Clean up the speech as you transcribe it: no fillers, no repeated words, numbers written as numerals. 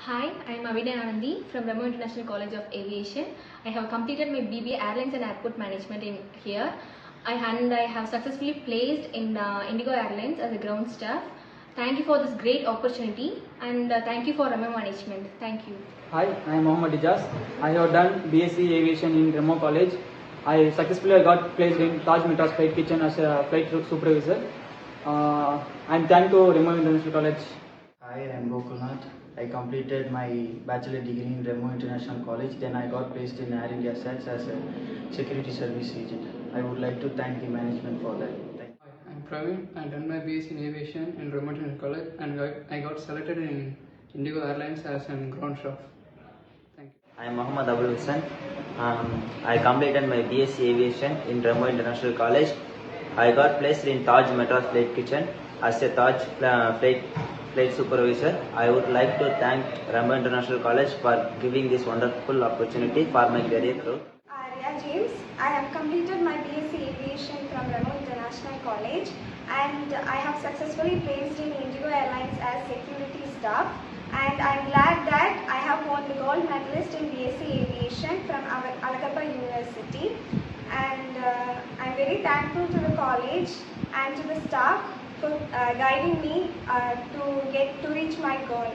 Hi, I am Avidya Anandi from REMO International College of Aviation. I have completed my BBA Airlines and Airport Management in here. I have successfully placed in Indigo Airlines as a ground staff. Thank you for this great opportunity and thank you for REMO Management. Thank you. Hi, I am Mohammad Ijaz. I have done B.sc Aviation in REMO College. I successfully got placed in Taj Metra's flight kitchen as a flight supervisor. I am thankful to REMO International College. Hi, I am Gokulnath. I completed my bachelor degree in REMO International College. Then I got placed in Air India Sales as a security service agent. I would like to thank the management for that. Hi, I'm Praveen. I done my B.sc in Aviation in REMO International College and I got selected in Indigo Airlines as a ground staff. Thank you. I am Mohammad Abul Hussain. I completed my B.sc Aviation in REMO International College. I got placed in Taj Metra's flight kitchen as a Taj flight supervisor. I would like to thank REMO International College for giving this wonderful opportunity for my career growth. Arya James. I have completed my B.sc Aviation from REMO International College and I have successfully placed in Indigo Airlines as security staff, and I am glad that I have won the gold medalist in B.sc Aviation from Alagappa University, and I am very thankful to the college and to the staff for guiding me to reach my goal.